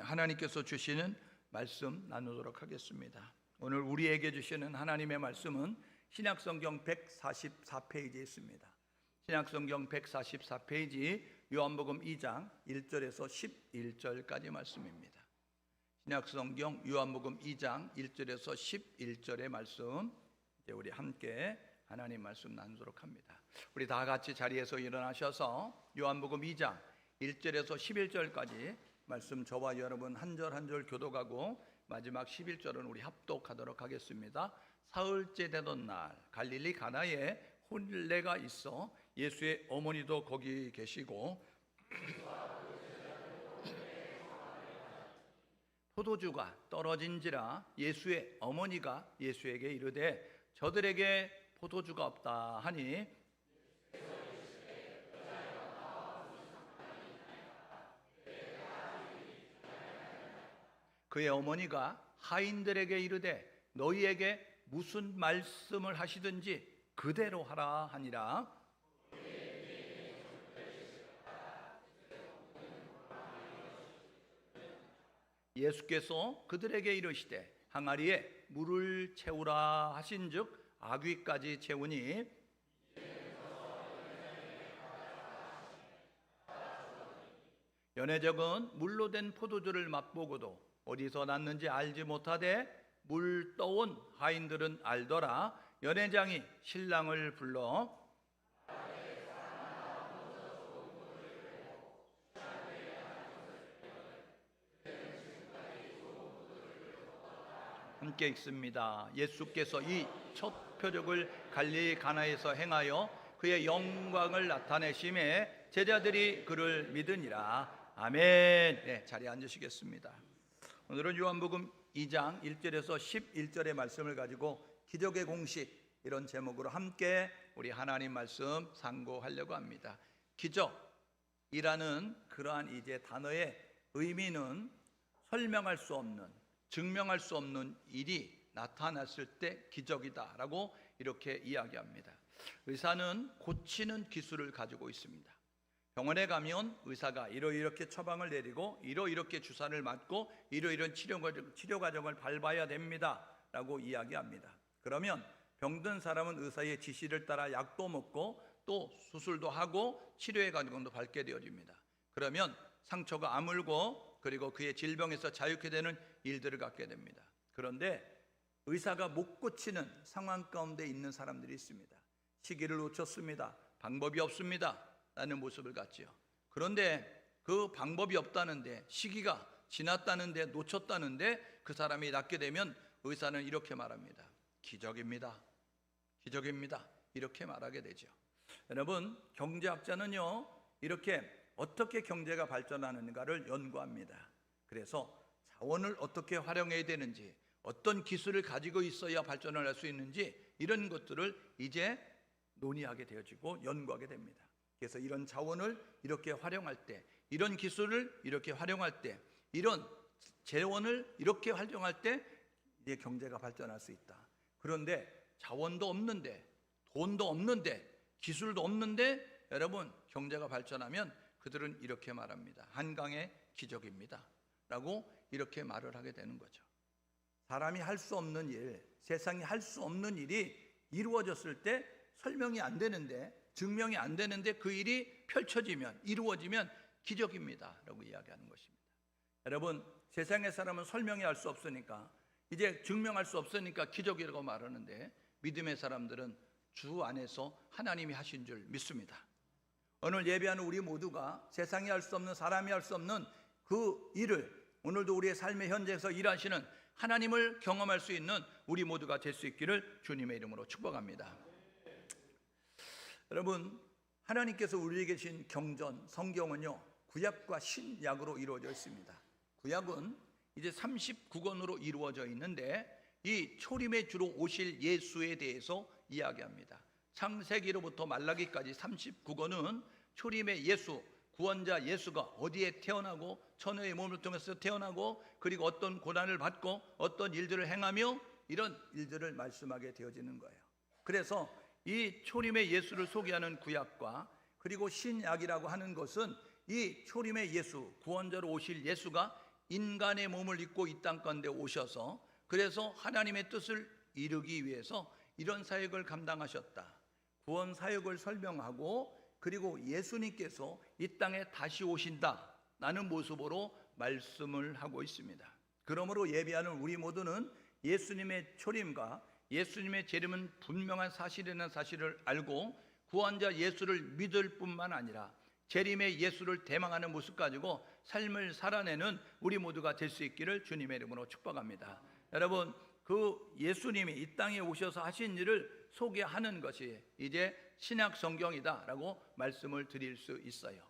하나님께서 주시는 말씀 나누도록 하겠습니다. 오늘 우리에게 주시는 하나님의 말씀은 신약성경 144페이지에 있습니다. 신약성경 144페이지 요한복음 2장 1절에서 11절까지 말씀입니다. 신약성경 요한복음 2장 1절에서 11절의 말씀, 이제 우리 함께 하나님 말씀 나누도록 합니다. 우리 다 같이 자리에서 일어나셔서 요한복음 2장 1절에서 11절까지 말씀 저와 여러분 한 절 한 절 교독하고 마지막 11절은 우리 합독하도록 하겠습니다. 사흘째 되던 날 갈릴리 가나에 혼례가 있어 예수의 어머니도 거기 계시고 포도주가 떨어진지라 예수의 어머니가 예수에게 이르되 저들에게 포도주가 없다 하니 그의 어머니가 하인들에게 이르되 너희에게 무슨 말씀을 하시든지 그대로 하라 하니라. 예수께서 그들에게 이르시되 항아리에 물을 채우라 하신즉 아귀까지 채우니 연회적은 물로 된 포도주를 맛보고도 어디서 났는지 알지 못하되 물 떠온 하인들은 알더라. 연회장이 신랑을 불러 함께 읽습니다. 예수께서 이 첫 표적을 갈릴리 가나에서 행하여 그의 영광을 나타내심에 제자들이 그를 믿으니라. 아멘. 네, 자리에 앉으시겠습니다. 오늘은 요한복음 2장 1절에서 11절의 말씀을 가지고 기적의 공식, 이런 제목으로 함께 우리 하나님 말씀 상고하려고 합니다. 기적이라는 그러한 이제 단어의 의미는 설명할 수 없는, 증명할 수 없는 일이 나타났을 때 기적이다라고 이렇게 이야기합니다. 의사는 고치는 기술을 가지고 있습니다. 병원에 가면 의사가 이렇게 처방을 내리고 이렇게 주사를 맞고 이런 치료 과정을 밟아야 됩니다 라고 이야기합니다. 그러면 병든 사람은 의사의 지시를 따라 약도 먹고 또 수술도 하고 치료의 과정도 밟게 되어집니다. 그러면 상처가 아물고 그리고 그의 질병에서 자유케 되는 일들을 갖게 됩니다. 그런데 의사가 못 고치는 상황 가운데 있는 사람들이 있습니다. 시기를 놓쳤습니다. 방법이 없습니다 라는 모습을 갖지요. 그런데 그 방법이 없다는데, 시기가 지났다는데, 놓쳤다는데 그 사람이 낫게 되면 의사는 이렇게 말합니다. 기적입니다. 기적입니다. 이렇게 말하게 되죠. 여러분, 경제학자는요 이렇게 어떻게 경제가 발전하는가를 연구합니다. 그래서 자원을 어떻게 활용해야 되는지, 어떤 기술을 가지고 있어야 발전을 할 수 있는지, 이런 것들을 이제 논의하게 되어지고 연구하게 됩니다. 그래서 이런 자원을 이렇게 활용할 때, 이런 기술을 이렇게 활용할 때, 이런 재원을 이렇게 활용할 때 이제 경제가 발전할 수 있다. 그런데 자원도 없는데, 돈도 없는데, 기술도 없는데 여러분 경제가 발전하면 그들은 이렇게 말합니다. 한강의 기적입니다 라고 이렇게 말을 하게 되는 거죠. 사람이 할 수 없는 일, 세상이 할 수 없는 일이 이루어졌을 때 설명이 안 되는데, 증명이 안 되는데 그 일이 펼쳐지면, 이루어지면 기적입니다 라고 이야기하는 것입니다. 여러분, 세상의 사람은 설명이 할 수 없으니까, 이제 증명할 수 없으니까 기적이라고 말하는데, 믿음의 사람들은 주 안에서 하나님이 하신 줄 믿습니다. 오늘 예배하는 우리 모두가 세상이 할 수 없는, 사람이 할 수 없는 그 일을 오늘도 우리의 삶의 현장에서 일하시는 하나님을 경험할 수 있는 우리 모두가 될 수 있기를 주님의 이름으로 축복합니다. 여러분, 하나님께서 우리에게 주신 경전, 성경은요 구약과 신약으로 이루어져 있습니다. 구약은 이제 39권으로 이루어져 있는데 이 초림의 주로 오실 예수에 대해서 이야기합니다. 창세기로부터 말라기까지 39권은 초림의 예수, 구원자 예수가 어디에 태어나고 처녀의 몸을 통해서 태어나고 그리고 어떤 고난을 받고 어떤 일들을 행하며 이런 일들을 말씀하게 되어지는 거예요. 그래서 이 초림의 예수를 소개하는 구약과 그리고 신약이라고 하는 것은 이 초림의 예수, 구원자로 오실 예수가 인간의 몸을 입고 이 땅 가운데 오셔서 그래서 하나님의 뜻을 이루기 위해서 이런 사역을 감당하셨다. 구원 사역을 설명하고 그리고 예수님께서 이 땅에 다시 오신다라는 모습으로 말씀을 하고 있습니다. 그러므로 예배하는 우리 모두는 예수님의 초림과 예수님의 재림은 분명한 사실이라는 사실을 알고 구원자 예수를 믿을 뿐만 아니라 재림의 예수를 대망하는 모습 가지고 삶을 살아내는 우리 모두가 될 수 있기를 주님의 이름으로 축복합니다. 여러분, 그 예수님이 이 땅에 오셔서 하신 일을 소개하는 것이 이제 신약 성경이다라고 말씀을 드릴 수 있어요.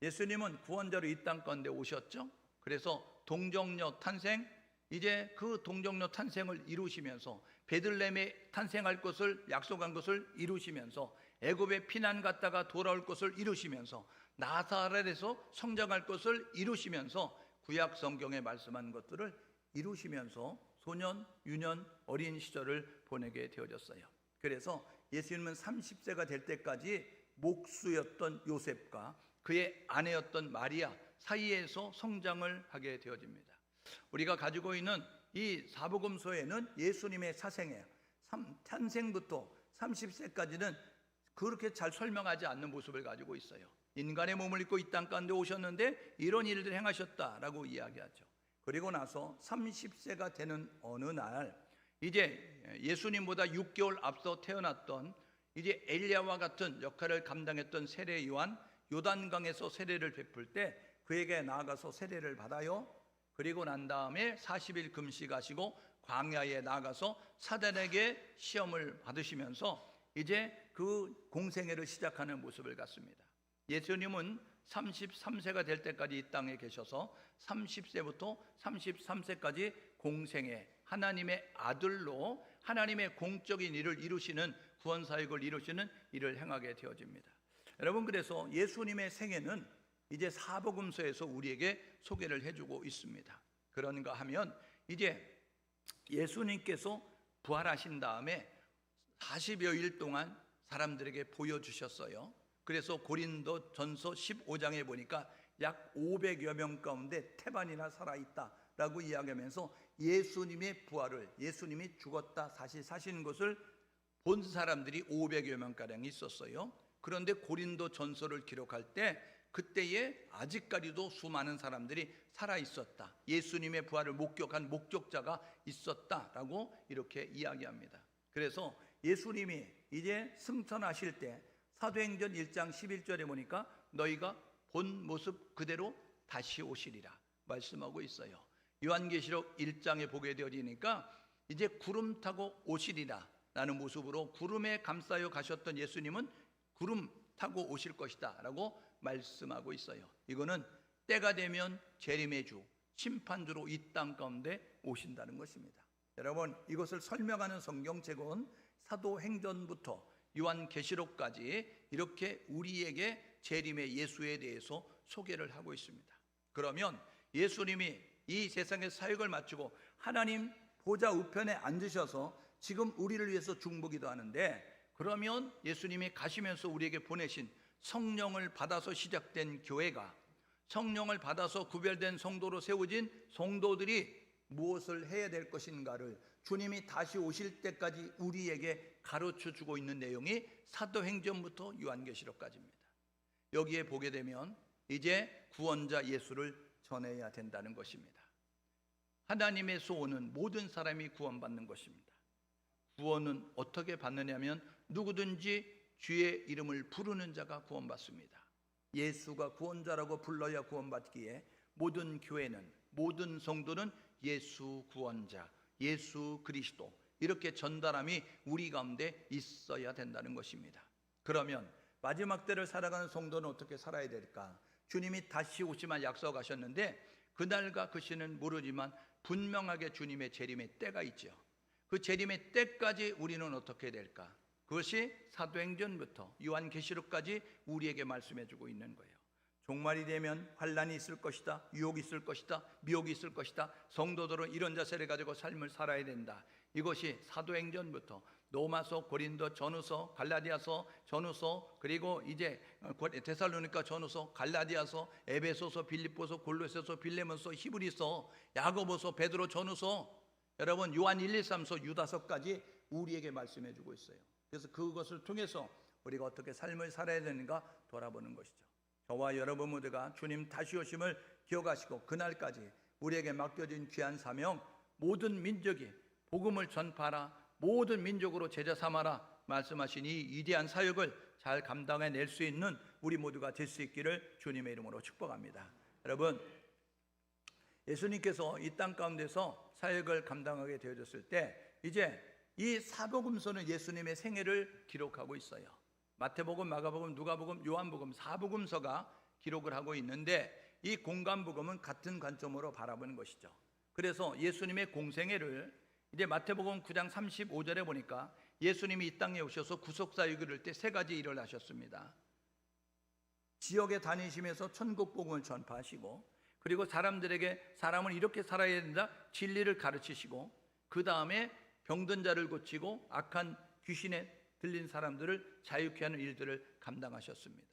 예수님은 구원자로 이 땅 가운데 오셨죠. 그래서 동정녀 탄생, 이제 그 동정녀 탄생을 이루시면서 베들레헴에 탄생할 것을 약속한 것을 이루시면서 애굽에 피난 갔다가 돌아올 것을 이루시면서 나사렛에서 성장할 것을 이루시면서 구약 성경에 말씀한 것들을 이루시면서 소년, 유년, 어린 시절을 보내게 되어졌어요. 그래서 예수님은 30세가 될 때까지 목수였던 요셉과 그의 아내였던 마리아 사이에서 성장을 하게 되어집니다. 우리가 가지고 있는 이 사복음서에는 예수님의 사생애, 탄생부터 30세까지는 그렇게 잘 설명하지 않는 모습을 가지고 있어요. 인간의 몸을 입고 이 땅 가운데 오셨는데 이런 일들을 행하셨다라고 이야기하죠. 그리고 나서 30세가 되는 어느 날 이제 예수님보다 6개월 앞서 태어났던 이제 엘리야와 같은 역할을 감당했던 세례 요한, 요단강에서 세례를 베풀 때 그에게 나아가서 세례를 받아요. 그리고 난 다음에 40일 금식하시고 광야에 나가서 사단에게 시험을 받으시면서 이제 그 공생애를 시작하는 모습을 갖습니다. 예수님은 33세가 될 때까지 이 땅에 계셔서 30세부터 33세까지 공생애, 하나님의 아들로 하나님의 공적인 일을 이루시는 구원사역을 이루시는 일을 행하게 되어집니다. 여러분, 그래서 예수님의 생애는 이제 사복음서에서 우리에게 소개를 해주고 있습니다. 그런가 하면 이제 예수님께서 부활하신 다음에 40여일 동안 사람들에게 보여주셨어요. 그래서 고린도 전서 15장에 보니까 약 500여 명 가운데 태반이나 살아있다라고 이야기하면서 예수님의 부활을, 예수님이 죽었다 다시 사신 것을 본 사람들이 500여 명가량 있었어요. 그런데 고린도 전서를 기록할 때 그때에 아직까지도 수많은 사람들이 살아있었다, 예수님의 부활을 목격한 목격자가 있었다라고 이렇게 이야기합니다. 그래서 예수님이 이제 승천하실 때 사도행전 1장 11절에 보니까 너희가 본 모습 그대로 다시 오시리라 말씀하고 있어요. 요한계시록 1장에 보게 되어지니까 이제 구름 타고 오시리라 라는 모습으로 구름에 감싸여 가셨던 예수님은 구름 타고 오실 것이다 라고 말씀하고 있어요. 이거는 때가 되면 재림의 주, 심판주로 이 땅 가운데 오신다는 것입니다. 여러분, 이것을 설명하는 성경책은 사도행전부터 요한계시록까지 이렇게 우리에게 재림의 예수에 대해서 소개를 하고 있습니다. 그러면 예수님이 이 세상의 사역을 마치고 하나님 보좌 우편에 앉으셔서 지금 우리를 위해서 중보기도 하는데, 그러면 예수님이 가시면서 우리에게 보내신 성령을 받아서 시작된 교회가, 성령을 받아서 구별된 성도로 세워진 성도들이 무엇을 해야 될 것인가를 주님이 다시 오실 때까지 우리에게 가르쳐 주고 있는 내용이 사도행전부터 요한계시록까지입니다. 여기에 보게 되면 이제 구원자 예수를 전해야 된다는 것입니다. 하나님의 소원은 모든 사람이 구원받는 것입니다. 구원은 어떻게 받느냐면 누구든지 주의 이름을 부르는 자가 구원받습니다. 예수가 구원자라고 불러야 구원받기에 모든 교회는, 모든 성도는 예수 구원자, 예수 그리스도 이렇게 전달함이 우리 가운데 있어야 된다는 것입니다. 그러면 마지막 때를 살아가는 성도는 어떻게 살아야 될까? 주님이 다시 오시면 약속하셨는데 그날과 그 시는 모르지만 분명하게 주님의 재림의 때가 있죠. 그 재림의 때까지 우리는 어떻게 될까? 그것이 사도행전부터 요한계시록까지 우리에게 말씀해 주고 있는 거예요. 종말이 되면 환난이 있을 것이다, 유혹이 있을 것이다, 미혹이 있을 것이다. 성도들은 이런 자세를 가지고 삶을 살아야 된다. 이것이 사도행전부터 로마서, 고린도 전후서, 갈라디아서, 전후서, 그리고 이제 데살로니가 전후서, 갈라디아서, 에베소서, 빌립보서, 골로새서, 빌레몬서, 히브리서, 야고보서, 베드로 전후서, 여러분 요한 1, 2, 3서, 유다서까지 우리에게 말씀해 주고 있어요. 그래서 그것을 통해서 우리가 어떻게 삶을 살아야 되는가 돌아보는 것이죠. 저와 여러분 모두가 주님 다시 오심을 기억하시고 그날까지 우리에게 맡겨진 귀한 사명, 모든 민족이 복음을 전파하라, 모든 민족으로 제자 삼아라 말씀하신 이 위대한 사역을 잘 감당해낼 수 있는 우리 모두가 될 수 있기를 주님의 이름으로 축복합니다. 여러분, 예수님께서 이 땅 가운데서 사역을 감당하게 되어졌을 때 이제 이 사복음서는 예수님의 생애를 기록하고 있어요. 마태복음, 마가복음, 누가복음, 요한복음, 사복음서가 기록을 하고 있는데 이 공관복음은 같은 관점으로 바라보는 것이죠. 그래서 예수님의 공생애를 이제 마태복음 9장 35절에 보니까 예수님이 이 땅에 오셔서 구속사역을 이룰 때 세 가지 일을 하셨습니다. 지역에 다니시면서 천국복음을 전파하시고, 그리고 사람들에게 사람은 이렇게 살아야 된다 진리를 가르치시고, 그 다음에 병든 자를 고치고 악한 귀신에 들린 사람들을 자유케 하는 일들을 감당하셨습니다.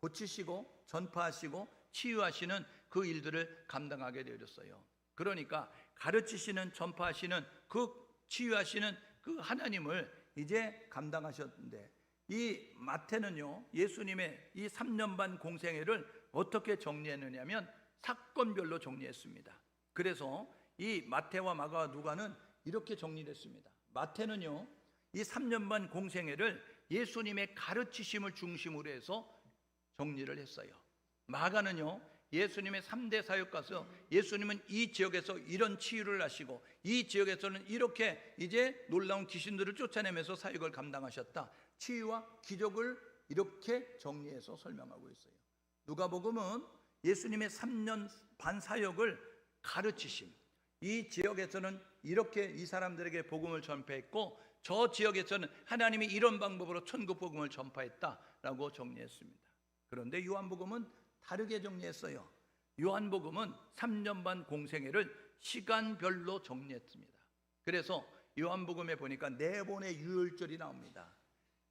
고치시고 전파하시고 치유하시는 그 일들을 감당하게 되었어요. 그러니까 가르치시는, 전파하시는, 그 치유하시는 그 하나님을 이제 감당하셨는데, 이 마태는요 예수님의 이 3년 반 공생애를 어떻게 정리했느냐면 사건별로 정리했습니다. 그래서 이 마태와 마가와 누가는 이렇게 정리했습니다. 마태는요 이 3년 반 공생애를 예수님의 가르치심을 중심으로 해서 정리를 했어요. 마가는요 예수님의 3대 사역가서 예수님은 이 지역에서 이런 치유를 하시고 이 지역에서는 이렇게 이제 놀라운 귀신들을 쫓아내면서 사역을 감당하셨다, 치유와 기적을 이렇게 정리해서 설명하고 있어요. 누가복음은 예수님의 3년 반 사역을 가르치심, 이 지역에서는 이렇게 이 사람들에게 복음을 전파했고 저 지역에서는 하나님이 이런 방법으로 천국 복음을 전파했다라고 정리했습니다. 그런데 요한복음은 다르게 정리했어요. 요한복음은 3년 반 공생애를 시간별로 정리했습니다. 그래서 요한복음에 보니까 4번의 유월절이 나옵니다.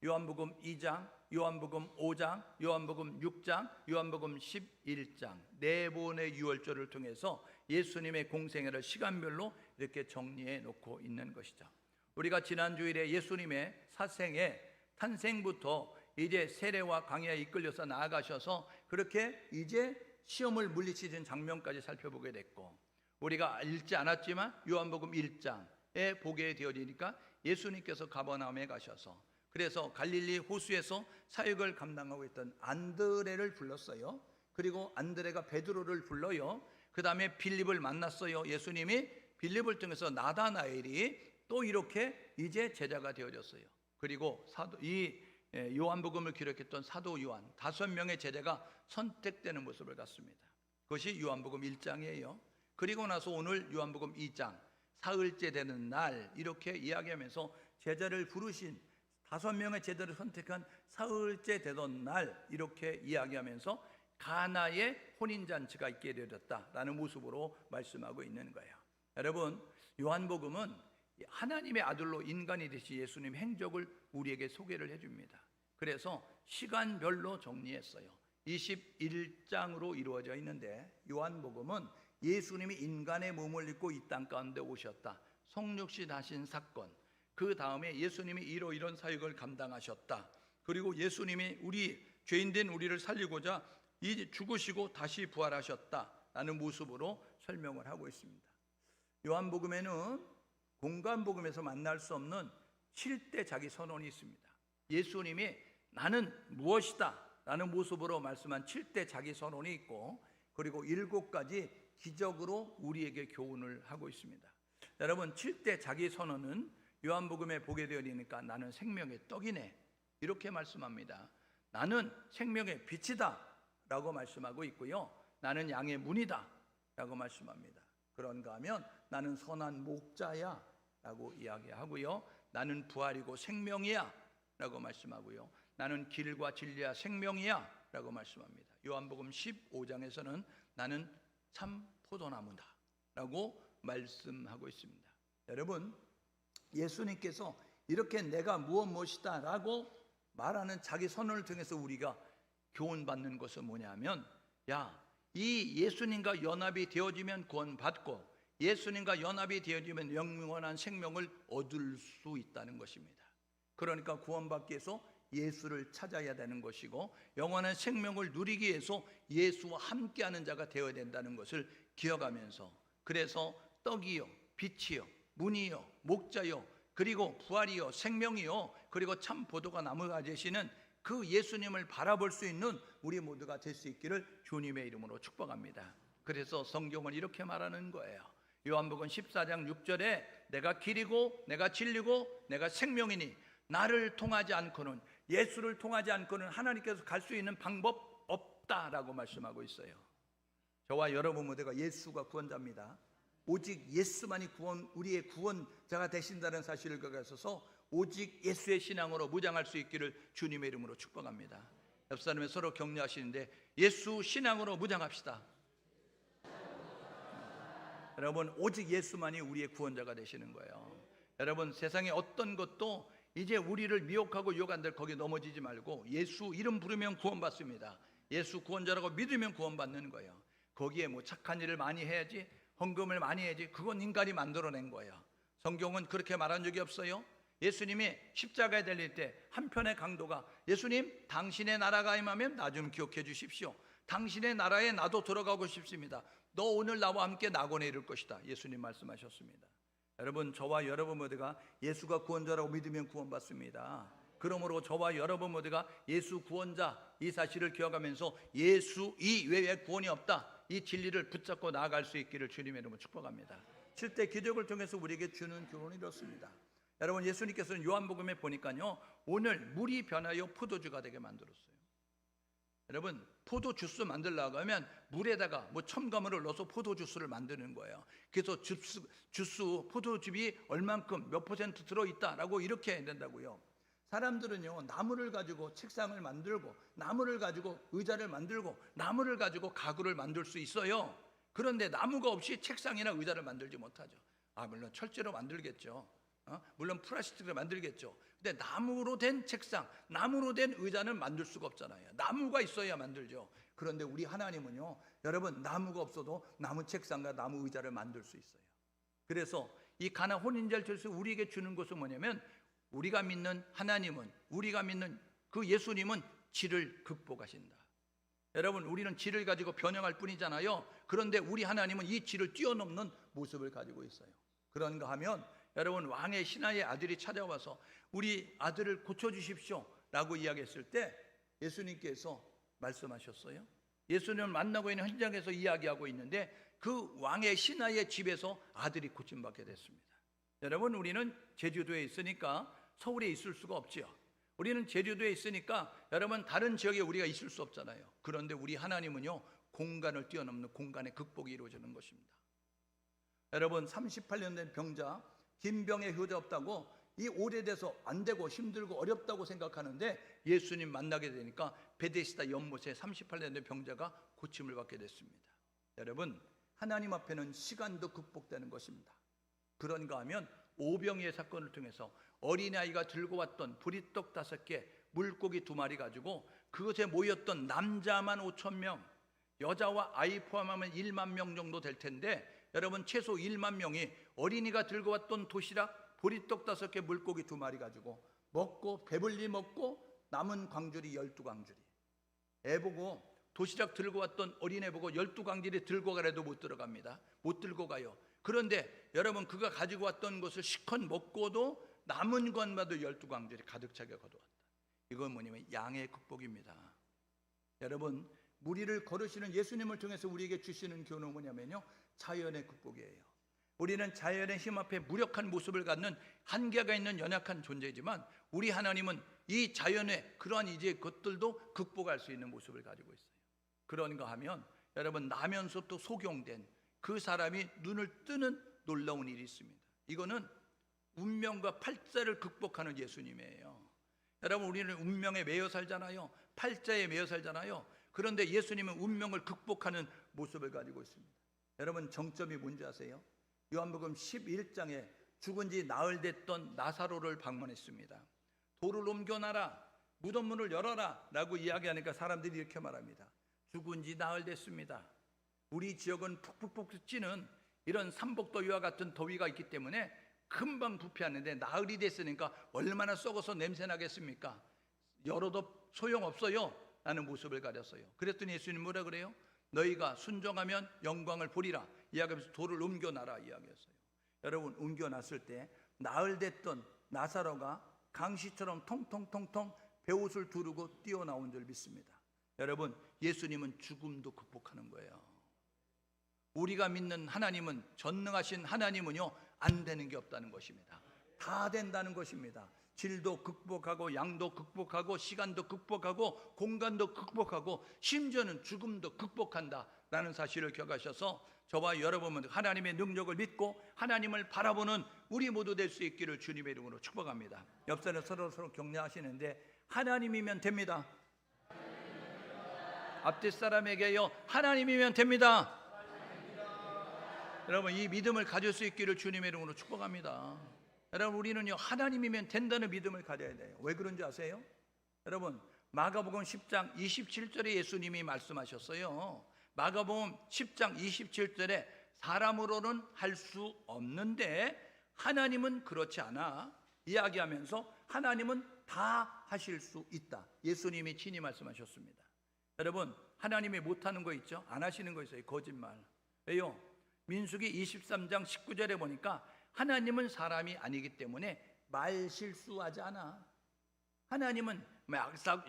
요한복음 2장, 요한복음 5장, 요한복음 6장, 요한복음 11장 4번의 유월절을 통해서 예수님의 공생애를 시간별로 이렇게 정리해 놓고 있는 것이죠. 우리가 지난 주일에 예수님의 사생애 탄생부터 이제 세례와 광야에 이끌려서 나아가셔서 그렇게 이제 시험을 물리치는 장면까지 살펴보게 됐고, 우리가 읽지 않았지만 요한복음 1장에 보게 되어지니까 예수님께서 가버나움에 가셔서 그래서 갈릴리 호수에서 사역을 감당하고 있던 안드레를 불렀어요. 그리고 안드레가 베드로를 불러요. 그 다음에 빌립을 만났어요. 예수님이 빌립을 통해서 나다나엘이 또 이렇게 이제 제자가 되어졌어요. 그리고 요한복음을 기록했던 사도 요한 5명의 제자가 선택되는 모습을 갖습니다. 그것이 요한복음 1장이에요. 그리고 나서 오늘 요한복음 2장 사흘째 되는 날 이렇게 이야기하면서 제자를 부르신 5명의 제자를 선택한 사흘째 되던 날 이렇게 이야기하면서 가나의 혼인잔치가 있게 되었다라는 모습으로 말씀하고 있는 거예요. 여러분, 요한복음은 하나님의 아들로 인간이 되신 예수님 행적을 우리에게 소개를 해줍니다. 그래서 시간별로 정리했어요. 21장으로 이루어져 있는데 요한복음은 예수님이 인간의 몸을 입고 이 땅 가운데 오셨다, 성육신 하신 사건, 그 다음에 예수님이 이런 사역을 감당하셨다, 그리고 예수님이 죄인된 우리를 살리고자 죽으시고 다시 부활하셨다라는 모습으로 설명을 하고 있습니다. 요한복음에는 공관복음에서 만날 수 없는 7대 자기 선언이 있습니다. 예수님이 나는 무엇이다 라는 모습으로 말씀한 7대 자기 선언이 있고, 그리고 7가지 기적으로 우리에게 교훈을 하고 있습니다. 여러분, 7대 자기 선언은 요한복음에 보게 되니까 나는 생명의 떡이네 이렇게 말씀합니다. 나는 생명의 빛이다 라고 말씀하고 있고요, 나는 양의 문이다 라고 말씀합니다. 그런가 하면 나는 선한 목자야 라고 이야기하고요, 나는 부활이고 생명이야 라고 말씀하고요, 나는 길과 진리야 생명이야 라고 말씀합니다. 요한복음 15장에서는 나는 참 포도나무다 라고 말씀하고 있습니다. 여러분, 예수님께서 이렇게 내가 무엇이다 라고 말하는 자기 선언을 통해서 우리가 교훈받는 것은 뭐냐면, 이 예수님과 연합이 되어지면 구원받고 예수님과 연합이 되어지면 영원한 생명을 얻을 수 있다는 것입니다. 그러니까 구원받기 위해서 예수를 찾아야 되는 것이고, 영원한 생명을 누리기 위해서 예수와 함께하는 자가 되어야 된다는 것을 기억하면서, 그래서 떡이요, 빛이요, 문이요, 목자요, 그리고 부활이요, 생명이요, 그리고 참 포도가 나무가 되시는 그 예수님을 바라볼 수 있는 우리 모두가 될 수 있기를 주님의 이름으로 축복합니다. 그래서 성경은 이렇게 말하는 거예요. 요한복음 14장 6절에 내가 길이고 내가 진리고 내가 생명이니 나를 통하지 않고는, 예수를 통하지 않고는 하나님께서 갈 수 있는 방법 없다라고 말씀하고 있어요. 저와 여러분 모두가 예수가 구원자입니다. 오직 예수만이 우리의 구원자가 되신다는 사실을 가져서 오직 예수의 신앙으로 무장할 수 있기를 주님의 이름으로 축복합니다. 옆 사람이 서로 격려하시는데, 예수 신앙으로 무장합시다. 여러분, 오직 예수만이 우리의 구원자가 되시는 거예요. 여러분, 세상에 어떤 것도 이제 우리를 미혹하고 유혹한들 거기 넘어지지 말고 예수 이름 부르면 구원받습니다. 예수 구원자라고 믿으면 구원받는 거예요. 거기에 뭐 착한 일을 많이 해야지, 헌금을 많이 해야지, 그건 인간이 만들어낸 거예요. 성경은 그렇게 말한 적이 없어요. 예수님이 십자가에 달릴 때 한편의 강도가, 예수님 당신의 나라가 임하면 나 좀 기억해 주십시오. 당신의 나라에 나도 들어가고 싶습니다. 너 오늘 나와 함께 낙원에 이를 것이다. 예수님 말씀하셨습니다. 여러분, 저와 여러분 모두가 예수가 구원자라고 믿으면 구원받습니다. 그러므로 저와 여러분 모두가 예수 구원자 이 사실을 기억하면서 예수 이외에 구원이 없다, 이 진리를 붙잡고 나아갈 수 있기를 주님의 이름으로 축복합니다. 7대 기적을 통해서 우리에게 주는 교훈이 이렇습니다. 여러분, 예수님께서는 요한복음에 보니까요, 오늘 물이 변하여 포도주가 되게 만들었어요. 여러분, 포도주스 만들려고 하면 물에다가 뭐 첨가물을 넣어서 포도주스를 만드는 거예요. 그래서 포도즙이 얼만큼 몇 퍼센트 들어있다라고 이렇게 해야 된다고요. 사람들은요, 나무를 가지고 책상을 만들고, 나무를 가지고 의자를 만들고, 나무를 가지고 가구를 만들 수 있어요. 그런데 나무가 없이 책상이나 의자를 만들지 못하죠. 물론 철제로 만들겠죠. 물론 플라스틱으로 만들겠죠. 근데 나무로 된 책상, 나무로 된 의자는 만들 수가 없잖아요. 나무가 있어야 만들죠. 그런데 우리 하나님은요, 여러분, 나무가 없어도 나무 책상과 나무 의자를 만들 수 있어요. 그래서 이 가나 혼인절 절에서 우리에게 주는 것은 뭐냐면, 우리가 믿는 하나님은, 우리가 믿는 그 예수님은 질을 극복하신다. 여러분, 우리는 질을 가지고 변형할 뿐이잖아요. 그런데 우리 하나님은 이 질을 뛰어넘는 모습을 가지고 있어요. 그런가 하면, 여러분, 왕의 신하의 아들이 찾아와서 우리 아들을 고쳐주십시오 라고 이야기했을 때 예수님께서 말씀하셨어요. 예수님을 만나고 있는 현장에서 이야기하고 있는데 그 왕의 신하의 집에서 아들이 고침받게 됐습니다. 여러분, 우리는 제주도에 있으니까 서울에 있을 수가 없지요. 우리는 제주도에 있으니까 여러분, 다른 지역에 우리가 있을 수 없잖아요. 그런데 우리 하나님은요, 공간을 뛰어넘는 공간의 극복이 이루어지는 것입니다. 여러분, 38년 된 병자, 김병의 효자 없다고, 이 오래돼서 안 되고 힘들고 어렵다고 생각하는데 예수님 만나게 되니까 베데스다 연못에 38년 된 병자가 고침을 받게 됐습니다. 여러분, 하나님 앞에는 시간도 극복되는 것입니다. 그런가 하면 오병이의 사건을 통해서 어린아이가 들고 왔던 보리떡 5개, 물고기 2마리 가지고 그것에 모였던 남자만 5,000명, 여자와 아이 포함하면 1만 명 정도 될 텐데, 여러분, 최소 1만 명이 어린이가 들고 왔던 도시락, 보리떡 5개, 물고기 2마리 가지고 먹고, 배불리 먹고 남은 광주리 12광주리. 애 보고, 도시락 들고 왔던 어린애 보고 12광주리 들고 가래도 못 들어갑니다. 못 들고 가요. 그런데 여러분, 그가 가지고 왔던 것을 실컷 먹고도 남은 것마도 12광주리 가득 차게 가져왔다. 이건 뭐냐면 양의 극복입니다. 여러분, 무리를 걸으시는 예수님을 통해서 우리에게 주시는 교훈은 뭐냐면요, 자연의 극복이에요. 우리는 자연의 힘 앞에 무력한 모습을 갖는 한계가 있는 연약한 존재이지만 우리 하나님은 이 자연의 그러한 이제 것들도 극복할 수 있는 모습을 가지고 있어요. 그런가 하면 여러분, 나면서 또 소경된 그 사람이 눈을 뜨는 놀라운 일이 있습니다. 이거는 운명과 팔자를 극복하는 예수님이에요. 여러분, 우리는 운명에 매여 살잖아요. 팔자에 매여 살잖아요. 그런데 예수님은 운명을 극복하는 모습을 가지고 있습니다. 여러분, 정점이 뭔지 아세요? 요한복음 11장에 죽은 지 나흘 됐던 나사로를 방문했습니다. 돌을 옮겨놔라, 무덤 문을 열어라 라고 이야기하니까 사람들이 이렇게 말합니다. 죽은 지 나흘 됐습니다. 우리 지역은 푹푹푹 찌는 이런 삼복더위와 같은 더위가 있기 때문에 금방 부패하는데 나흘이 됐으니까 얼마나 썩어서 냄새 나겠습니까? 열어도 소용없어요 라는 모습을 가졌어요. 그랬더니 예수님 뭐라 그래요? 너희가 순종하면 영광을 보리라 이야기하면서 돌을 옮겨놔라 이야기했어요. 여러분, 옮겨놨을 때 나흘 됐던 나사로가 강시처럼 통통통통 베옷을 두르고 뛰어나온 줄 믿습니다. 여러분, 예수님은 죽음도 극복하는 거예요. 우리가 믿는 하나님은, 전능하신 하나님은요, 안 되는 게 없다는 것입니다. 다 된다는 것입니다. 질도 극복하고 양도 극복하고 시간도 극복하고 공간도 극복하고 심지어는 죽음도 극복한다라는 사실을 기억하셔서 저와 여러분은 하나님의 능력을 믿고 하나님을 바라보는 우리 모두 될 수 있기를 주님의 이름으로 축복합니다. 옆사람 서로 격려하시는데 하나님이면 됩니다. 앞뒤 사람에게요, 하나님이면 됩니다. 여러분, 이 믿음을 가질 수 있기를 주님의 이름으로 축복합니다. 여러분, 우리는요, 하나님이면 된다는 믿음을 가져야 돼요. 왜 그런지 아세요? 여러분, 마가복음 10장 27절에 예수님이 말씀하셨어요. 마가복음 10장 27절에 사람으로는 할 수 없는데 하나님은 그렇지 않아 이야기하면서 하나님은 다 하실 수 있다. 예수님이 친히 말씀하셨습니다. 여러분, 하나님이 못하는 거 있죠? 안 하시는 거 있어요. 거짓말. 왜요? 민수기 23장 19절에 보니까 하나님은 사람이 아니기 때문에 말 실수하지 않아. 하나님은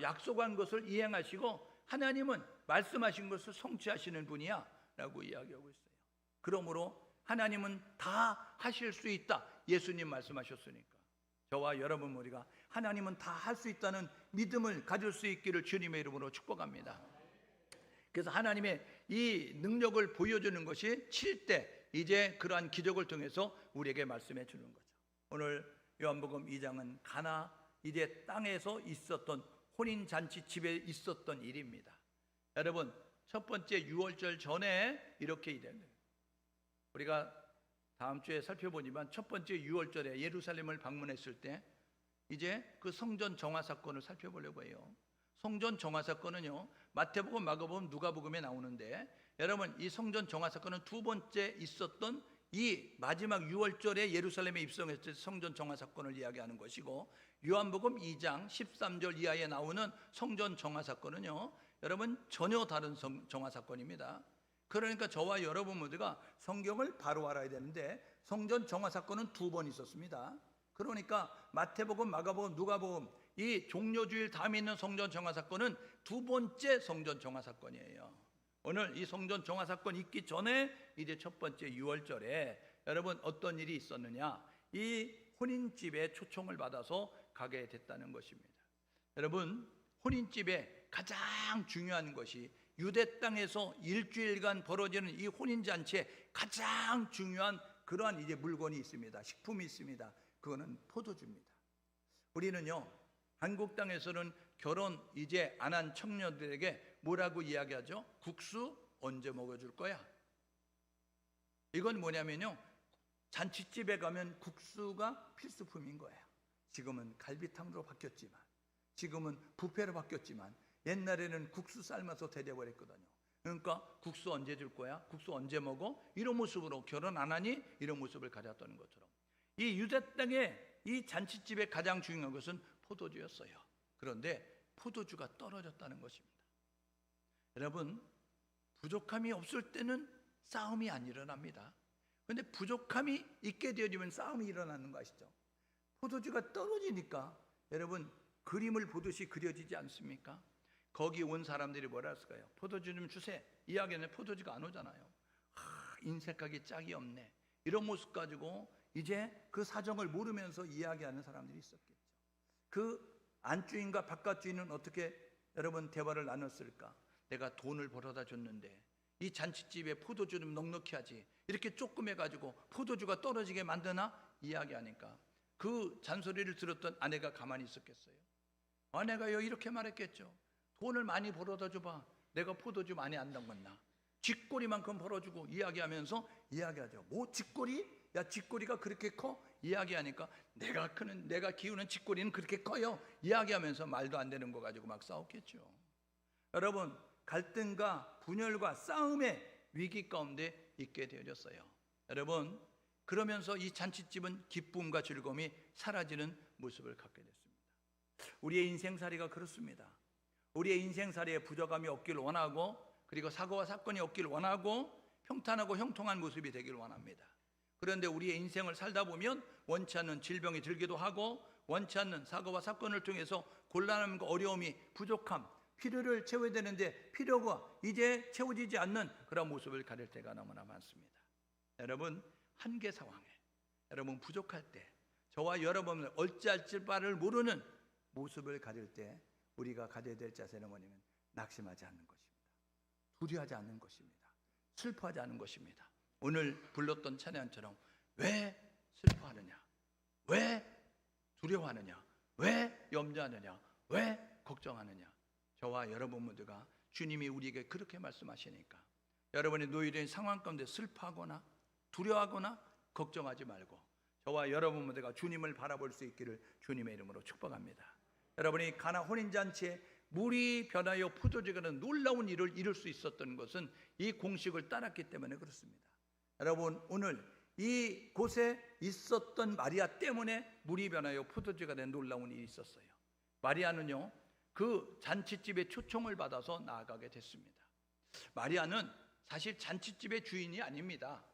약속한 것을 이행하시고 하나님은 말씀하신 것을 성취하시는 분이야 라고 이야기하고 있어요. 그러므로 하나님은 다 하실 수 있다. 예수님 말씀하셨으니까 저와 여러분 우리가 하나님은 다 할 수 있다는 믿음을 가질 수 있기를 주님의 이름으로 축복합니다. 그래서 하나님의 이 능력을 보여주는 것이 7대 이제 그러한 기적을 통해서 우리에게 말씀해 주는 거죠. 오늘 요한복음 2장은 가나 이제 땅에서 있었던 혼인잔치 집에 있었던 일입니다. 여러분, 첫 번째 유월절 전에 이렇게 일했네요. 우리가 다음 주에 살펴보지만 첫 번째 유월절에 예루살렘을 방문했을 때 이제 그 성전 정화 사건을 살펴보려고 해요. 성전 정화 사건은요, 마태복음, 마가복음, 누가복음에 나오는데 여러분, 이 성전 정화 사건은 두 번째 있었던 이 마지막 유월절에 예루살렘에 입성했을 때 성전 정화 사건을 이야기하는 것이고, 요한복음 2장 13절 이하에 나오는 성전 정화 사건은요, 여러분 전혀 다른 정화 사건입니다. 그러니까 저와 여러분 모두가 성경을 바로 알아야 되는데 성전 정화 사건은 두 번 있었습니다. 그러니까 마태복음, 마가복음, 누가복음 이 종료주일 다음에 있는 성전 정화 사건은 두 번째 성전 정화 사건이에요. 오늘 이 성전 정화 사건 있기 전에 이제 첫 번째 유월절에 여러분 어떤 일이 있었느냐, 이 혼인집에 초청을 받아서 가게 됐다는 것입니다. 여러분, 혼인집에 가장 중요한 것이 유대 땅에서 일주일간 벌어지는 이 혼인잔치에 가장 중요한 그러한 이제 물건이 있습니다. 식품이 있습니다. 그거는 포도주입니다. 우리는요, 한국 땅에서는 결혼 이제 안 한 청년들에게 뭐라고 이야기하죠? 국수 언제 먹어줄 거야? 이건 뭐냐면요, 잔치집에 가면 국수가 필수품인 거예요. 지금은 갈비탕으로 바뀌었지만, 지금은 뷔페로 바뀌었지만 옛날에는 국수 삶아서 대접했거든요. 그러니까 국수 언제 줄 거야? 국수 언제 먹어? 이런 모습으로 결혼 안 하니? 이런 모습을 가졌다는 것처럼 이 유대 땅의 이 잔치집의 가장 중요한 것은 포도주였어요. 그런데 포도주가 떨어졌다는 것입니다. 여러분, 부족함이 없을 때는 싸움이 안 일어납니다. 그런데 부족함이 있게 되어지면 싸움이 일어나는 거 아시죠? 포도주가 떨어지니까 여러분 그림을 보듯이 그려지지 않습니까? 거기 온 사람들이 뭐라 했을까요? 포도주 좀 주세요. 이야기는 포도주가 안 오잖아요. 인색하게 짝이 없네. 이런 모습 가지고 이제 그 사정을 모르면서 이야기하는 사람들이 있었겠죠. 그 안주인과 바깥주인은 어떻게 여러분 대화를 나눴을까? 내가 돈을 벌어다 줬는데 이 잔치집에 포도주 좀 넉넉히 하지, 이렇게 조금 해가지고 포도주가 떨어지게 만드나? 이야기하니까 그 잔소리를 들었던 아내가 가만히 있었겠어요? 아내가요 이렇게 말했겠죠. 돈을 많이 벌어다 줘봐. 내가 포도주 많이 안 담궜나. 쥐꼬리만큼 벌어주고 이야기하면서 이야기하죠. 뭐 쥐꼬리? 야 쥐꼬리가 그렇게 커? 이야기하니까 내가 키우는 쥐꼬리는 그렇게 커요. 이야기하면서 말도 안 되는 거 가지고 막 싸웠겠죠. 여러분, 갈등과 분열과 싸움의 위기 가운데 있게 되어졌어요. 여러분, 그러면서 이 잔치집은 기쁨과 즐거움이 사라지는 모습을 갖게 됐습니다. 우리의 인생살이가 그렇습니다. 우리의 인생살이에 부족함이 없기를 원하고, 그리고 사고와 사건이 없기를 원하고, 평탄하고 형통한 모습이 되기를 원합니다. 그런데 우리의 인생을 살다 보면 원치 않는 질병이 들기도 하고, 원치 않는 사고와 사건을 통해서 곤란함과 어려움이, 부족함, 필요를 채워야 되는데 필요가 이제 채워지지 않는 그런 모습을 가릴 때가 너무나 많습니다. 여러분, 한계 상황에, 여러분 부족할 때, 저와 여러분은 어찌할 바를 모르는 모습을 가질 때 우리가 가져야 될 자세는 뭐냐면 낙심하지 않는 것입니다. 두려워하지 않는 것입니다. 슬퍼하지 않는 것입니다. 오늘 불렀던 찬양처럼 왜 슬퍼하느냐, 왜 두려워하느냐, 왜 염려하느냐, 왜 걱정하느냐. 저와 여러분 모두가 주님이 우리에게 그렇게 말씀하시니까 여러분이 놓여진 상황 가운데 슬퍼하거나 두려워하거나 걱정하지 말고 저와 여러분 모두가 주님을 바라볼 수 있기를 주님의 이름으로 축복합니다. 여러분이 가나 혼인잔치에 물이 변하여 포도주가 되는 놀라운 일을 이룰 수 있었던 것은 이 공식을 따랐기 때문에 그렇습니다. 여러분, 오늘 이 곳에 있었던 마리아 때문에 물이 변하여 포도주가 된 놀라운 일이 있었어요. 마리아는요, 그 잔치집의 초청을 받아서 나아가게 됐습니다. 마리아는 사실 잔치집의 주인이 아닙니다.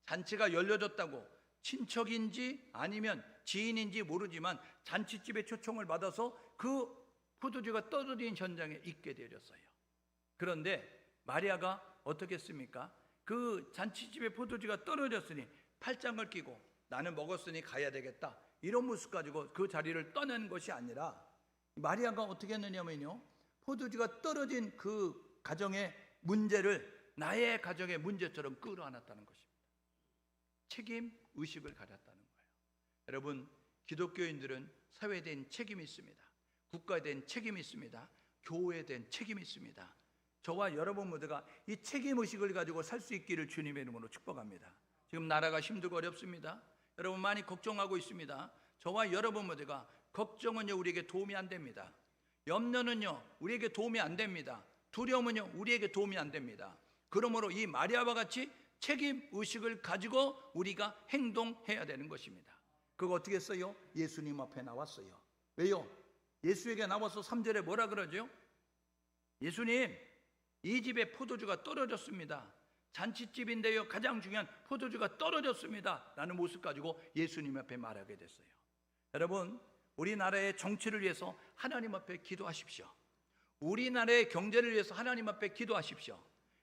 잔치가 열려졌다고 친척인지 아니면 지인인지 모르지만 잔치집의 초청을 받아서 그 포도주가 떨어진 현장에 있게 되었어요. 그런데 마리아가 어떻게 했습니까? 그 잔치집의 포도주가 떨어졌으니 팔짱을 끼고 나는 먹었으니 가야 되겠다, 이런 모습 가지고 그 자리를 떠난 것이 아니라 마리아가 어떻게 했느냐면요, 포도주가 떨어진 그 가정의 문제를 나의 가정의 문제처럼 끌어안았다는 것입니다. 책임 의식을 가졌다는 거예요. 여러분, 기독교인들은 사회에 대한 책임이 있습니다. 국가에 대한 책임이 있습니다. 교회에 대한 책임이 있습니다. 저와 여러분 모두가 이 책임 의식을 가지고 살 수 있기를 주님의 이름으로 축복합니다. 지금 나라가 힘들고 어렵습니다. 여러분 많이 걱정하고 있습니다. 저와 여러분 모두가 걱정은요 우리에게 도움이 안 됩니다. 염려는요 우리에게 도움이 안 됩니다. 두려움은요 우리에게 도움이 안 됩니다. 그러므로 이 마리아와 같이 책임 의식을 가지고 우리가 행동해야 되는 것입니다. 그거 어떻게 했어요? 예수님 앞에 나왔어요. 왜요? 예수에게 나와서 3절에 뭐라 그러죠? 예수님, 이 집에 포도주가 떨어졌습니다. 잔치집인데요 가장 중요한 포도주가 떨어졌습니다 라는 모습 가지고 예수님 앞에 말하게 됐어요. 여러분, 우리나라의 정치를 위해서 하나님 앞에 기도하십시오. 우리나라의 경제를 위해서 하나님 앞에 기도하십시오.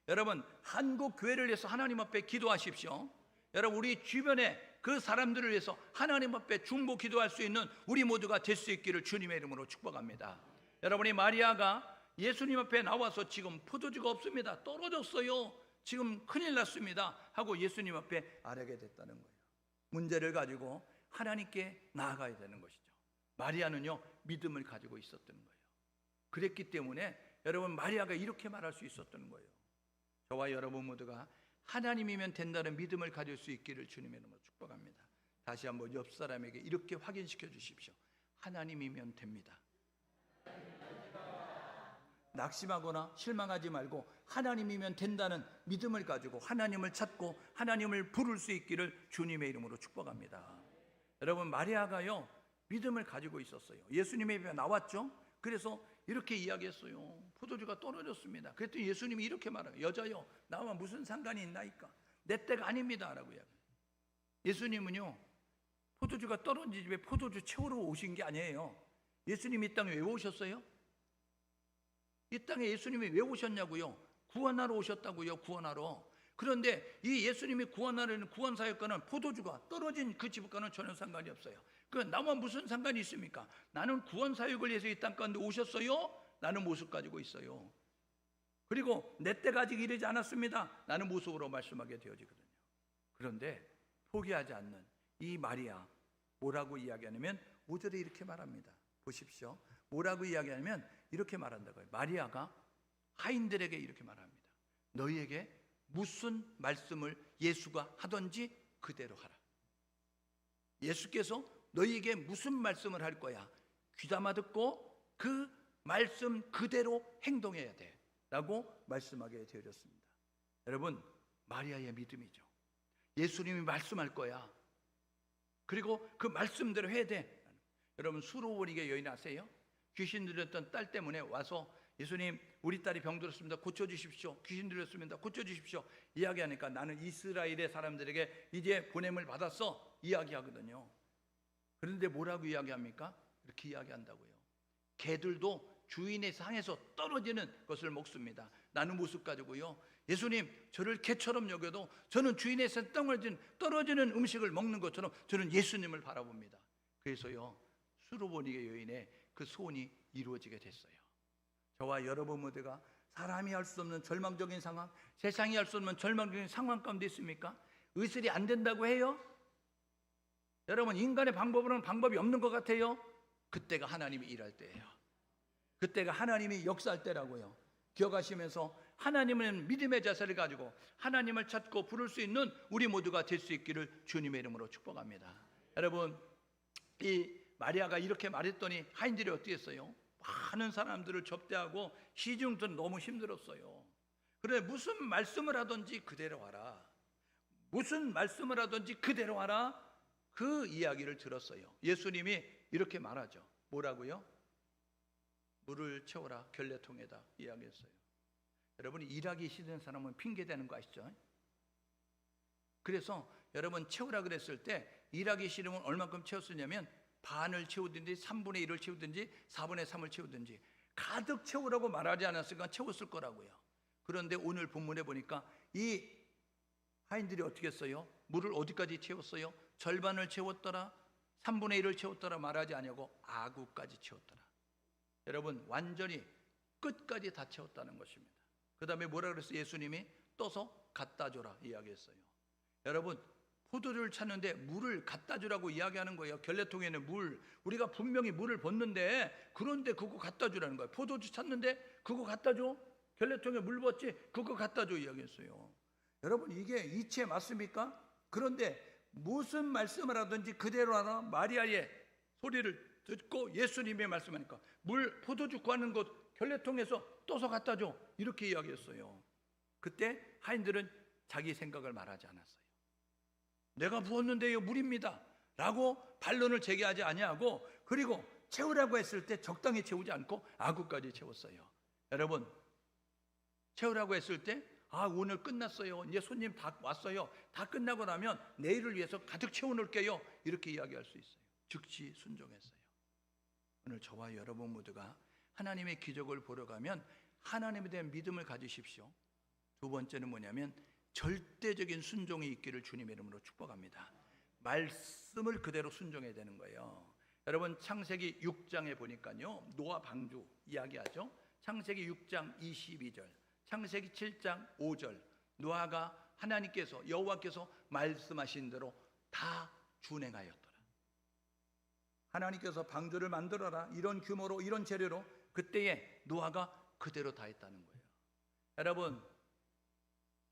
여러분, 한국 교회를 위해서 하나님 앞에 기도하십시오. 여러분, 우리 주변에 그 사람들을 위해서 하나님 앞에 중보 기도할 수 있는 우리 모두가 될 수 있기를 주님의 이름으로 축복합니다. 여러분이 마리아가 예수님 앞에 나와서 지금 포도주가 없습니다, 떨어졌어요, 지금 큰일 났습니다 하고 예수님 앞에 아뢰게 됐다는 거예요. 문제를 가지고 하나님께 나아가야 되는 것이죠. 마리아는요 믿음을 가지고 있었던 거예요. 그랬기 때문에 여러분 마리아가 이렇게 말할 수 있었던 거예요. 저와 여러분 모두가 하나님이면 된다는 믿음을 가질 수 있기를 주님의 이름으로 축복합니다. 다시 한번 옆 사람에게 이렇게 확인시켜 주십시오. 하나님이면 됩니다. 낙심하거나 실망하지 말고 하나님이면 된다는 믿음을 가지고 하나님을 찾고 하나님을 부를 수 있기를 주님의 이름으로 축복합니다. 여러분, 마리아가요 믿음을 가지고 있었어요. 예수님의 앞에 나왔죠. 그래서 이렇게 이야기했어요. 포도주가 떨어졌습니다. 그랬더니 예수님이 이렇게 말해요. 여자요, 나와 무슨 상관이 있나이까? 내 때가 아닙니다 라고 이야기해요. 예수님은요 포도주가 떨어진 집에 포도주 채우러 오신 게 아니에요. 예수님이 이 땅에 왜 오셨어요? 이 땅에 예수님이 왜 오셨냐고요? 구원하러 오셨다고요. 구원하러. 그런데 이 예수님이 구원하려는 구원 사역과는 포도주가 떨어진 그 집과는 전혀 상관이 없어요. 그 나와 무슨 상관이 있습니까? 나는 구원 사역을 위해서 이 땅 가운데 오셨어요 라는 모습 가지고 있어요. 그리고 내 때가 아직 이르지 않았습니다 라는 모습으로 말씀하게 되어지거든요. 그런데 포기하지 않는 이 마리아, 뭐라고 이야기하냐면 5절에 이렇게 말합니다. 보십시오. 뭐라고 이야기하냐면 이렇게 말한다고요. 마리아가 하인들에게 이렇게 말합니다. 너희에게 무슨 말씀을 예수가 하던지 그대로 하라. 예수께서 너희에게 무슨 말씀을 할 거야, 귀담아 듣고 그 말씀 그대로 행동해야 돼 라고 말씀하게 되어졌습니다. 여러분, 마리아의 믿음이죠. 예수님이 말씀할 거야, 그리고 그 말씀대로 해야 돼. 여러분, 수로보니게 여인 아세요? 귀신 들렸던 딸 때문에 와서 예수님, 우리 딸이 병들었습니다, 고쳐주십시오. 귀신 들렸습니다, 고쳐주십시오. 이야기하니까 나는 이스라엘의 사람들에게 이제 보냄을 받았어 이야기하거든요. 그런데 뭐라고 이야기합니까? 이렇게 이야기한다고요. 개들도 주인의 상에서 떨어지는 것을 먹습니다. 나는 모습 가지고요, 예수님, 저를 개처럼 여겨도 저는 주인의 상 떨어지는 음식을 먹는 것처럼 저는 예수님을 바라봅니다. 그래서요, 수로보니게 여인의 그 소원이 이루어지게 됐어요. 저와 여러분 모두가 사람이 할 수 없는 절망적인 상황, 세상이 할 수 없는 절망적인 상황 가운데 있습니까? 의술이 안 된다고 해요? 여러분, 인간의 방법으로는 방법이 없는 것 같아요? 그때가 하나님이 일할 때예요. 그때가 하나님이 역사할 때라고요. 기억하시면서 하나님은 믿음의 자세를 가지고 하나님을 찾고 부를 수 있는 우리 모두가 될 수 있기를 주님의 이름으로 축복합니다. 여러분, 이 마리아가 이렇게 말했더니 하인들이 어떻게 했어요? 많은 사람들을 접대하고 시중도 너무 힘들었어요. 그래, 무슨 말씀을 하든지 그대로 하라, 무슨 말씀을 하든지 그대로 하라, 그 이야기를 들었어요. 예수님이 이렇게 말하죠. 뭐라고요? 물을 채워라 결례통에다 이야기했어요. 여러분, 일하기 싫은 사람은 핑계대는 거 아시죠? 그래서 여러분, 채우라 그랬을 때 일하기 싫으면 얼만큼 채웠으냐면 반을 채우든지 3분의 1을 채우든지 4분의 3을 채우든지 가득 채우라고 말하지 않았으니까 채웠을 거라고요. 그런데 오늘 본문에 보니까 이 하인들이 어떻게 했어요? 물을 어디까지 채웠어요? 절반을 채웠더라, 3분의 1을 채웠더라 말하지 아니하고 아구까지 채웠더라. 여러분, 완전히 끝까지 다 채웠다는 것입니다. 그 다음에 뭐라 그랬어요? 예수님이 떠서 갖다 줘라 이야기했어요. 여러분, 포도주를 찾는데 물을 갖다 주라고 이야기하는 거예요. 결례통에는 물, 우리가 분명히 물을 붓는데 그런데 그거 갖다 주라는 거예요. 포도주 찾는데 그거 갖다 줘? 결례통에 물 붓지? 그거 갖다 줘 이야기했어요. 여러분, 이게 이치에 맞습니까? 그런데 무슨 말씀을 하든지 그대로 하라, 마리아의 소리를 듣고 예수님의 말씀하니까 물, 포도주 구하는 곳 결례통에서 떠서 갖다 줘 이렇게 이야기했어요. 그때 하인들은 자기 생각을 말하지 않았어요. 내가 부었는데요, 물입니다 라고 반론을 제기하지 아니하고, 그리고 채우라고 했을 때 적당히 채우지 않고 아구까지 채웠어요. 여러분, 채우라고 했을 때 오늘 끝났어요, 이제 손님 다 왔어요, 다 끝나고 나면 내일을 위해서 가득 채워놓을게요 이렇게 이야기할 수 있어요. 즉시 순종했어요. 오늘 저와 여러분 모두가 하나님의 기적을 보러 가면 하나님에 대한 믿음을 가지십시오. 두 번째는 뭐냐면 절대적인 순종이 있기를 주님의 이름으로 축복합니다. 말씀을 그대로 순종해야 되는 거예요. 여러분, 창세기 6장에 보니까요, 노아 방주 이야기하죠. 창세기 6장 22절, 창세기 7장 5절, 노아가 하나님께서, 여호와께서 말씀하신 대로 다 준행하였더라. 하나님께서 방주를 만들어라, 이런 규모로 이런 재료로, 그때에 노아가 그대로 다 했다는 거예요. 여러분,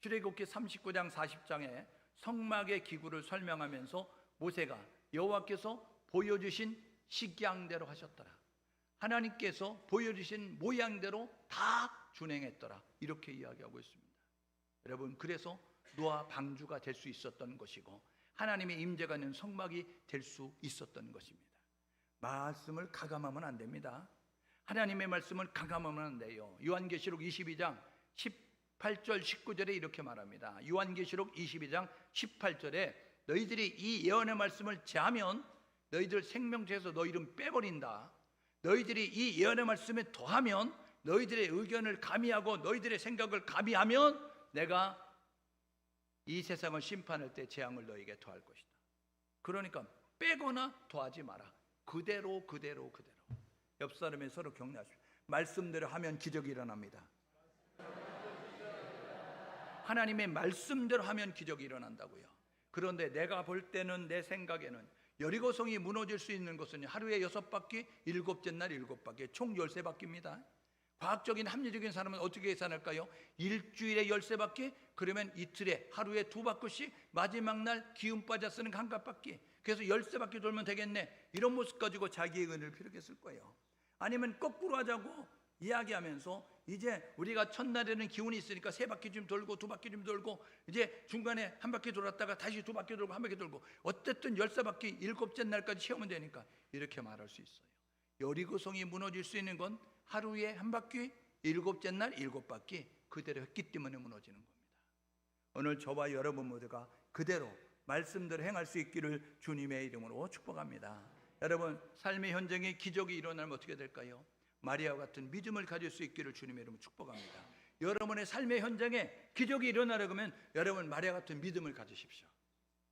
출애굽기 39장 40장에 성막의 기구를 설명하면서 모세가 여호와께서 보여주신 식양대로 하셨더라, 하나님께서 보여주신 모양대로 다 준행했더라 이렇게 이야기하고 있습니다. 여러분, 그래서 노아 방주가 될 수 있었던 것이고 하나님의 임재가 있는 성막이 될 수 있었던 것입니다. 말씀을 가감하면 안 됩니다. 하나님의 말씀을 가감하면 안 돼요. 요한계시록 22장 18절 19절에 이렇게 말합니다. 요한계시록 22장 18절에 너희들이 이 예언의 말씀을 제하면 너희들 생명체에서 너 이름 빼버린다. 너희들이 이 예언의 말씀에 더하면, 너희들의 의견을 가미하고 너희들의 생각을 가미하면 내가 이 세상을 심판할 때 재앙을 너희에게 더할 것이다. 그러니까 빼거나 더하지 마라. 그대로. 옆 사람이 서로 격려하십시오. 말씀대로 하면 기적이 일어납니다. 하나님의 말씀대로 하면 기적이 일어난다고요. 그런데 내가 볼 때는, 내 생각에는 여리고성이 무너질 수 있는 것은 하루에 6바퀴, 일곱째 날 7바퀴, 총 13바퀴입니다. 과학적인 합리적인 사람은 어떻게 계산할까요? 일주일에 13바퀴, 그러면 이틀에 하루에 2바퀴씩, 마지막 날 기운 빠졌으는 한갑바퀴, 그래서 13바퀴 돌면 되겠네, 이런 모습 가지고 자기의 은혜를 피력했을 거예요. 아니면 거꾸로 하자고 이야기하면서 이제 우리가 첫날에는 기운이 있으니까 3바퀴 좀 돌고 2바퀴 좀 돌고, 이제 중간에 한 바퀴 돌았다가 다시 2바퀴 돌고 한 바퀴 돌고, 어쨌든 13바퀴 일곱째 날까지 채우면 되니까 이렇게 말할 수 있어요. 여리고성이 무너질 수 있는 건 하루에 한 바퀴, 일곱째 날 7바퀴 그대로 했기 때문에 무너지는 겁니다. 오늘 저와 여러분 모두가 그대로 말씀대로 행할 수 있기를 주님의 이름으로 축복합니다. 여러분, 삶의 현장에 기적이 일어나면 어떻게 될까요? 마리아와 같은 믿음을 가질 수 있기를 주님의 이름으로 축복합니다. 여러분의 삶의 현장에 기적이 일어나려고 하면 여러분 마리아 같은 믿음을 가지십시오.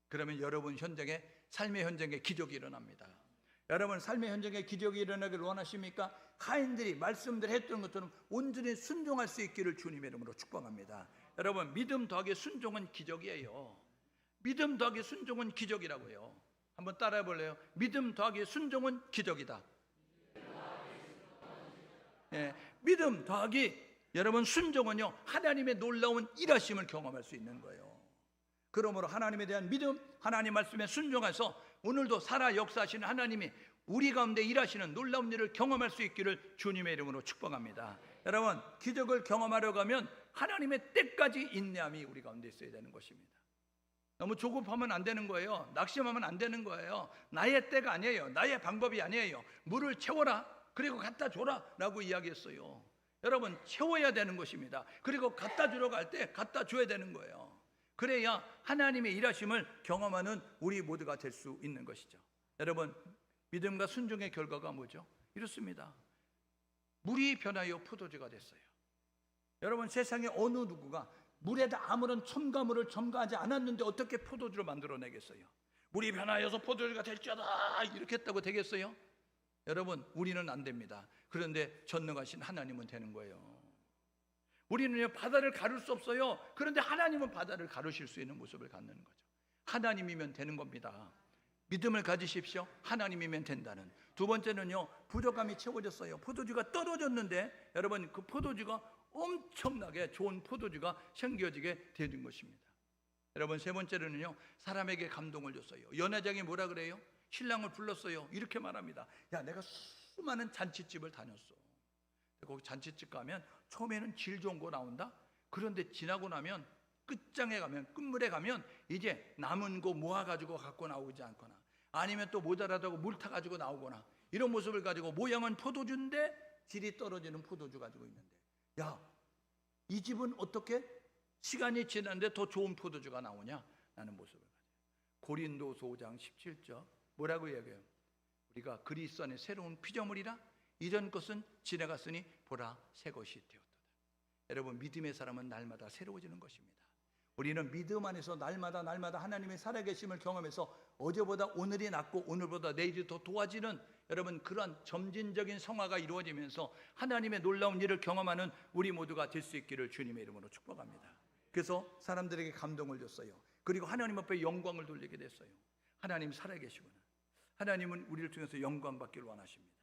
그러면 여러분 현장에, 삶의 현장에 기적이 일어납니다. 여러분 삶의 현장에 기적이 일어나기를 원하십니까? 하인들이 말씀대로 했던 것처럼 온전히 순종할 수 있기를 주님의 이름으로 축복합니다. 여러분, 믿음 더하기 순종은 기적이에요. 믿음 더하기 순종은 기적이라고요. 한번 따라해 볼래요? 믿음 더하기 순종은 기적이다. 예, 믿음 더하기 여러분 순종은요, 하나님의 놀라운 일하심을 경험할 수 있는 거예요. 그러므로 하나님에 대한 믿음, 하나님 말씀에 순종해서 오늘도 살아 역사하시는 하나님이 우리 가운데 일하시는 놀라운 일을 경험할 수 있기를 주님의 이름으로 축복합니다. 여러분, 기적을 경험하려고 하면 하나님의 때까지 인내함이 우리 가운데 있어야 되는 것입니다. 너무 조급하면 안 되는 거예요. 낙심하면 안 되는 거예요. 나의 때가 아니에요. 나의 방법이 아니에요. 물을 채워라, 그리고 갖다 줘라 라고 이야기했어요. 여러분, 채워야 되는 것입니다. 그리고 갖다 주러 갈 때 갖다 줘야 되는 거예요. 그래야 하나님의 일하심을 경험하는 우리 모두가 될 수 있는 것이죠. 여러분, 믿음과 순종의 결과가 뭐죠? 이렇습니다. 물이 변하여 포도주가 됐어요. 여러분, 세상에 어느 누구가 물에다 아무런 첨가물을 첨가하지 않았는데 어떻게 포도주를 만들어내겠어요? 물이 변하여서 포도주가 될지어다 이렇게 했다고 되겠어요? 여러분, 우리는 안 됩니다. 그런데 전능하신 하나님은 되는 거예요. 우리는 바다를 가를 수 없어요. 그런데 하나님은 바다를 가르실 수 있는 모습을 갖는 거죠. 하나님이면 되는 겁니다. 믿음을 가지십시오. 하나님이면 된다는. 두 번째는요, 부족함이 채워졌어요. 포도주가 떨어졌는데 여러분, 그 포도주가 엄청나게 좋은 포도주가 생겨지게 되는 것입니다. 여러분, 세 번째로는요, 사람에게 감동을 줬어요. 연회장이 뭐라 그래요? 신랑을 불렀어요. 이렇게 말합니다. 야, 내가 수많은 잔치집을 다녔어. 거기 잔치집 가면 처음에는 질 좋은 거 나온다. 그런데 지나고 나면 끝장에 가면, 끝물에 가면 이제 남은 거 모아가지고 갖고 나오지 않거나, 아니면 또 모자라다고 물 타가지고 나오거나, 이런 모습을 가지고 모양은 포도주인데 질이 떨어지는 포도주 가지고 있는데, 야, 이 집은 어떻게 시간이 지났는데 더 좋은 포도주가 나오냐? 라는 모습을 가지고. 고린도서 5장 17절 뭐라고 이야기해요? 우리가 그리스도 안에 새로운 피조물이라, 이전 것은 지나갔으니 보라 새 것이 되었도다. 여러분, 믿음의 사람은 날마다 새로워지는 것입니다. 우리는 믿음 안에서 날마다 하나님의 살아계심을 경험해서 어제보다 오늘이 낫고 오늘보다 내일이 더 도와지는, 여러분, 그런 점진적인 성화가 이루어지면서 하나님의 놀라운 일을 경험하는 우리 모두가 될 수 있기를 주님의 이름으로 축복합니다. 그래서 사람들에게 감동을 줬어요. 그리고 하나님 앞에 영광을 돌리게 됐어요. 하나님 살아계시구나. 하나님은 우리를 통해서 영광 받기를 원하십니다.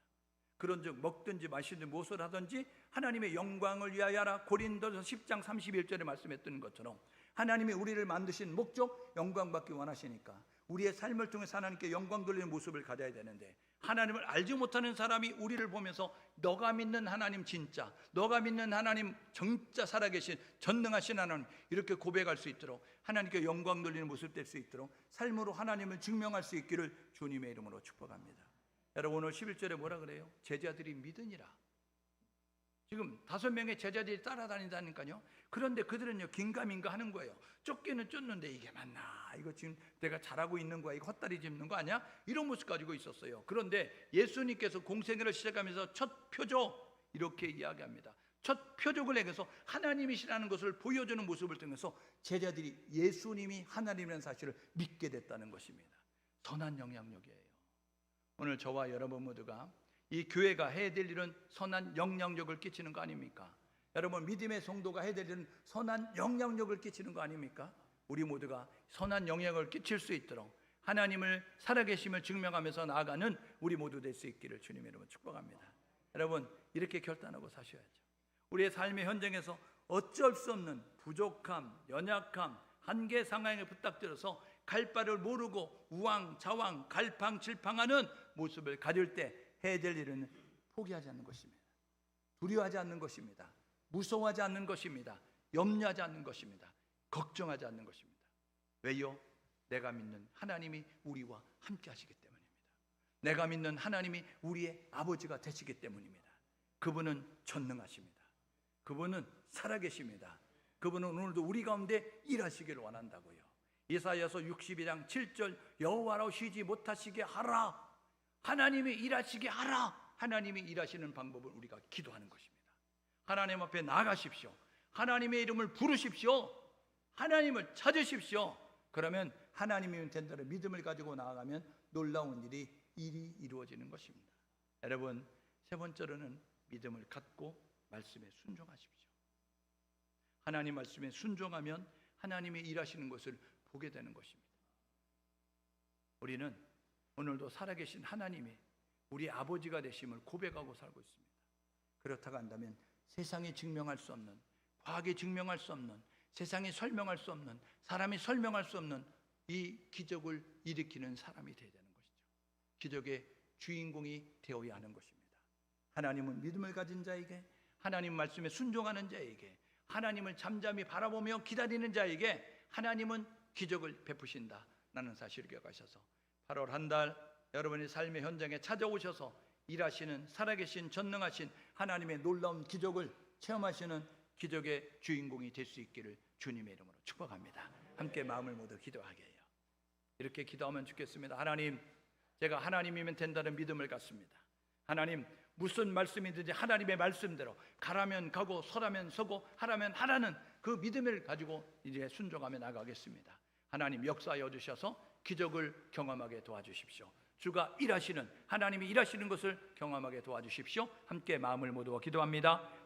그런즉 먹든지 마시든지 무엇을 하든지 하나님의 영광을 위하여 하라. 고린도서 10장 31절에 말씀했던 것처럼 하나님이 우리를 만드신 목적, 영광 받기 원하시니까 우리의 삶을 통해서 하나님께 영광 돌리는 모습을 가져야 되는데, 하나님을 알지 못하는 사람이 우리를 보면서 너가 믿는 하나님 진짜, 너가 믿는 하나님 진짜 살아계신 전능하신 하나님, 이렇게 고백할 수 있도록, 하나님께 영광 돌리는 모습 될 수 있도록 삶으로 하나님을 증명할 수 있기를 주님의 이름으로 축복합니다. 여러분, 오늘 11절에 뭐라 그래요? 제자들이 믿으니라. 지금 5명의 제자들이 따라다닌다니까요. 그런데 그들은요, 긴가민가 하는 거예요. 쫓기는 쫓는데 이게 맞나? 이거 지금 내가 잘하고 있는 거야? 이거 헛다리 짚는 거 아니야? 이런 모습 가지고 있었어요. 그런데 예수님께서 공생애를 시작하면서 첫 표적, 이렇게 이야기합니다. 첫 표적을 내서 하나님이시라는 것을 보여주는 모습을 통해서 제자들이 예수님이 하나님이라는 사실을 믿게 됐다는 것입니다. 선한 영향력이에요. 오늘 저와 여러분 모두가 이 교회가 해야 될 일은 선한 영향력을 끼치는 거 아닙니까? 여러분, 믿음의 성도가 해야 될 일은 선한 영향력을 끼치는 거 아닙니까? 우리 모두가 선한 영향을 끼칠 수 있도록 하나님을 살아계심을 증명하면서 나아가는 우리 모두 될 수 있기를 주님의 이름으로 축복합니다. 여러분, 이렇게 결단하고 사셔야죠. 우리의 삶의 현장에서 어쩔 수 없는 부족함, 연약함, 한계 상황에 부탁드려서 갈 바를 모르고 우왕좌왕 갈팡질팡하는 모습을 가질 때 해야 될 일은 포기하지 않는 것입니다. 두려워하지 않는 것입니다. 무서워하지 않는 것입니다. 염려하지 않는 것입니다. 걱정하지 않는 것입니다. 왜요? 내가 믿는 하나님이 우리와 함께 하시기 때문입니다. 내가 믿는 하나님이 우리의 아버지가 되시기 때문입니다. 그분은 전능하십니다. 그분은 살아계십니다. 그분은 오늘도 우리 가운데 일하시기를 원한다고요. 이사야서 62장 7절 여호와로 쉬지 못하시게 하라. 하나님이 일하시게 하라. 하나님이 일하시는 방법을 우리가 기도하는 것입니다. 하나님 앞에 나가십시오. 하나님의 이름을 부르십시오. 하나님을 찾으십시오. 그러면 하나님이면 된다는 믿음을 가지고 나아가면 놀라운 일이 이루어지는 것입니다. 여러분, 세 번째로는 믿음을 갖고 말씀에 순종하십시오. 하나님 말씀에 순종하면 하나님이 일하시는 것을 보게 되는 것입니다. 우리는 오늘도 살아계신 하나님이 우리 아버지가 되심을 고백하고 살고 있습니다. 그렇다고 한다면 세상이 증명할 수 없는, 과학이 증명할 수 없는, 세상이 설명할 수 없는, 사람이 설명할 수 없는 이 기적을 일으키는 사람이 되어야 되는 것이죠. 기적의 주인공이 되어야 하는 것입니다. 하나님은 믿음을 가진 자에게, 하나님 말씀에 순종하는 자에게, 하나님을 잠잠히 바라보며 기다리는 자에게 하나님은 기적을 베푸신다라는 사실을 기억하셔서 8월 한 달 여러분의 삶의 현장에 찾아오셔서 일하시는 살아계신 전능하신 하나님의 놀라운 기적을 체험하시는 기적의 주인공이 될 수 있기를 주님의 이름으로 축복합니다. 함께 마음을 모두 기도하게 해요. 이렇게 기도하면 좋겠습니다. 하나님, 제가 하나님이면 된다는 믿음을 갖습니다. 하나님, 무슨 말씀이든지 하나님의 말씀대로 가라면 가고 서라면 서고 하라면 하라는 그 믿음을 가지고 이제 순종하며 나가겠습니다. 하나님 역사하여 주셔서 기적을 경험하게 도와주십시오. 주가 일하시는, 하나님이 일하시는 것을 경험하게 도와주십시오. 함께 마음을 모두와 기도합니다.